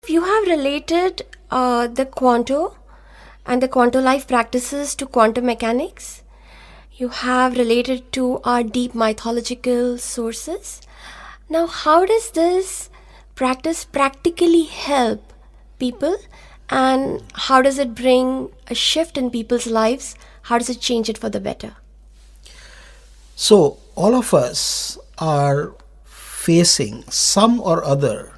You have related the Quanto and the Quanto Life practices to quantum mechanics. You have related to our deep mythological sources. Now, how does this practice practically help people, and how does it bring a shift in people's lives? How does it change it for the better? So, all of us are facing some or other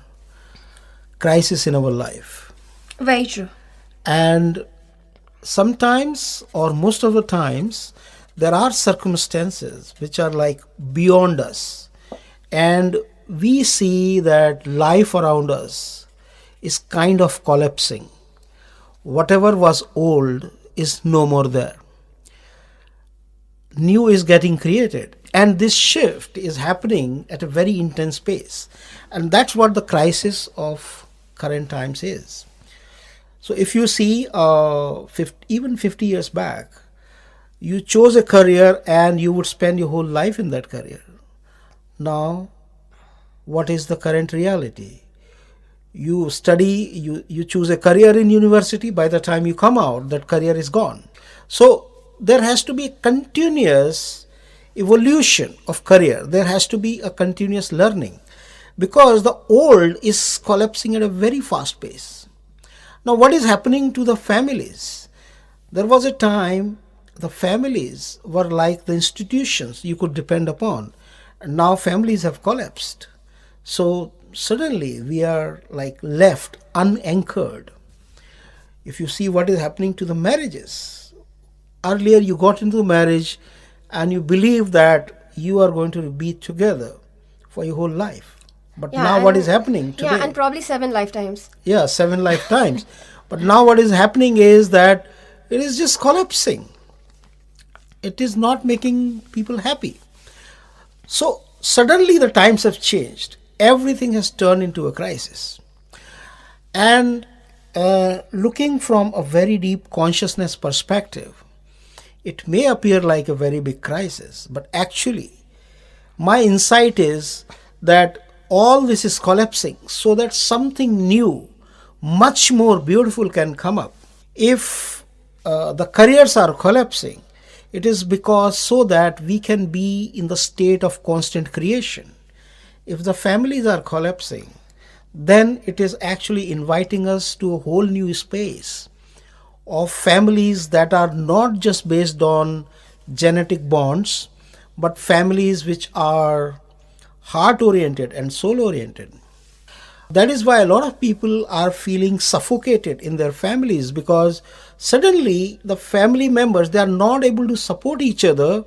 crisis in our life. Very true. And sometimes, or most of the times, there are circumstances which are like beyond us. And we see that life around us is kind of collapsing. Whatever was old is no more there. New is getting created, and this shift is happening at a very intense pace, and that's what the crisis of current times is. So if you see, even 50 years back, you chose a career and you would spend your whole life in that career. Now what is the current reality? You study, you choose a career in university. By the time you come out, that career is gone. So there has to be a continuous evolution of career. There has to be a continuous learning, because the old is collapsing at a very fast pace. Now what is happening to the families? There was a time the families were like the institutions you could depend upon, and now families have collapsed. So suddenly we are like left unanchored. If you see what is happening to the marriages, earlier you got into marriage and you believe that you are going to be together for your whole life. But now what is happening Yeah, and today? probably 7 lifetimes. Yeah, 7 lifetimes. But now what is happening is that it is just collapsing. It is not making people happy. So suddenly the times have changed. Everything has turned into a crisis. And looking from a very deep consciousness perspective, it may appear like a very big crisis, but actually, my insight is that all this is collapsing so that something new, much more beautiful can come up. If the careers are collapsing, it is because so that we can be in the state of constant creation. If the families are collapsing, then it is actually inviting us to a whole new space of families that are not just based on genetic bonds, but families which are heart oriented and soul oriented. That is why a lot of people are feeling suffocated in their families, because suddenly the family members, they are not able to support each other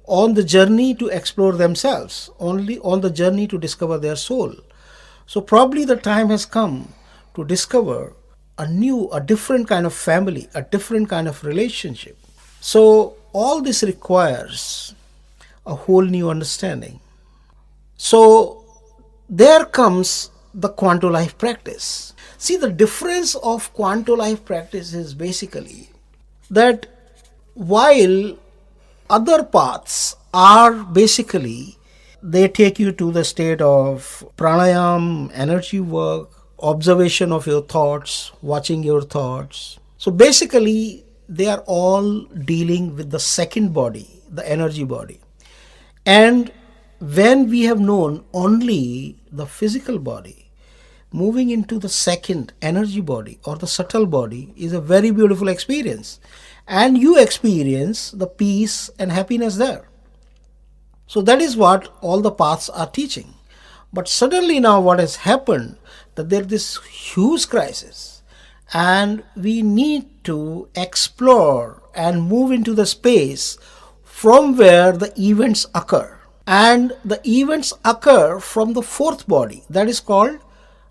on the journey to explore themselves, only on the journey to discover their soul. So probably the time has come to discover a different kind of family, a different kind of relationship. So all this requires a whole new understanding. So there comes the Quanto Life practice. See, the difference of Quanto Life practice is basically that while other paths are basically, they take you to the state of pranayam, energy work, observation of your thoughts, watching your thoughts. So basically, they are all dealing with the second body, the energy body. And when we have known only the physical body, moving into the second energy body or the subtle body is a very beautiful experience. And you experience the peace and happiness there. So that is what all the paths are teaching. But suddenly now what has happened, that there is this huge crisis, and we need to explore and move into the space from where the events occur. And the events occur from the fourth body, that is called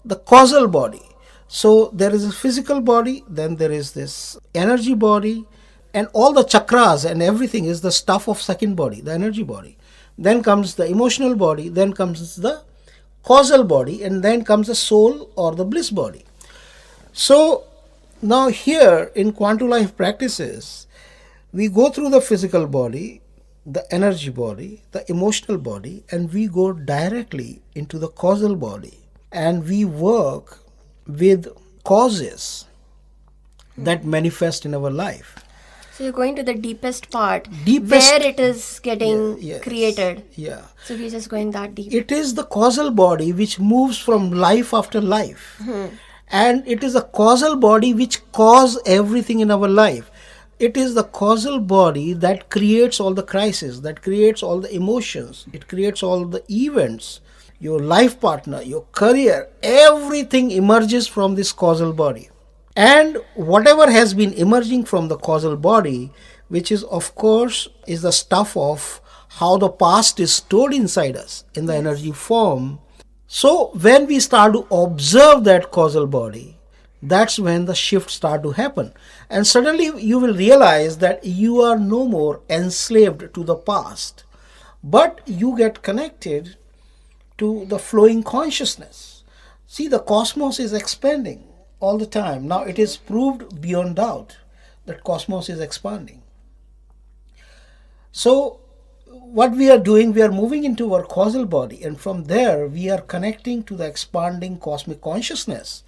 the causal body. So there is a physical body, then there is this energy body, and all the chakras and everything is the stuff of second body, the energy body. Then comes the emotional body, then comes the causal body, and then comes the soul or the bliss body. So now here in Quantum Life practices, we go through the physical body, the energy body, the emotional body, and we go directly into the causal body. And we work with causes that manifest in our life. So you're going to the deepest part, Deepest- where it is getting Yes. created. Yeah. So we're just going that deep. It is the causal body which moves from life after life. And it is a causal body which causes everything in our life. It is the causal body that creates all the crises, that creates all the emotions, it creates all the events. Your life partner, your career, everything emerges from this causal body. And whatever has been emerging from the causal body, which is of course is the stuff of how the past is stored inside us in the energy form. So when we start to observe that causal body, that's when the shift start to happen. And suddenly you will realize that you are no more enslaved to the past, but you get connected to the flowing consciousness. See, the cosmos is expanding all the time. Now it is proved beyond doubt that cosmos is expanding. So what we are doing, we are moving into our causal body, and from there we are connecting to the expanding cosmic consciousness.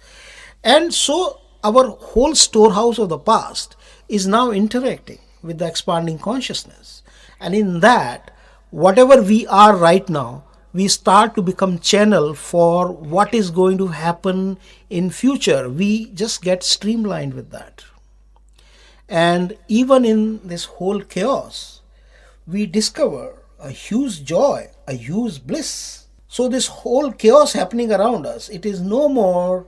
And so our whole storehouse of the past is now interacting with the expanding consciousness. And in that, whatever we are right now, we start to become channel for what is going to happen in future. We just get streamlined with that. And even in this whole chaos, we discover a huge joy, a huge bliss. So this whole chaos happening around us, it is no more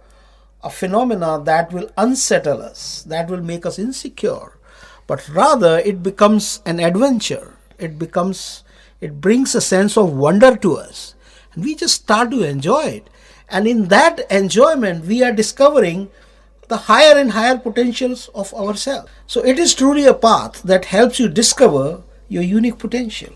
a phenomena that will unsettle us, that will make us insecure, but rather it becomes an adventure. It brings a sense of wonder to us, and we just start to enjoy it. And in that enjoyment, we are discovering the higher and higher potentials of ourselves. So it is truly a path that helps you discover your unique potential.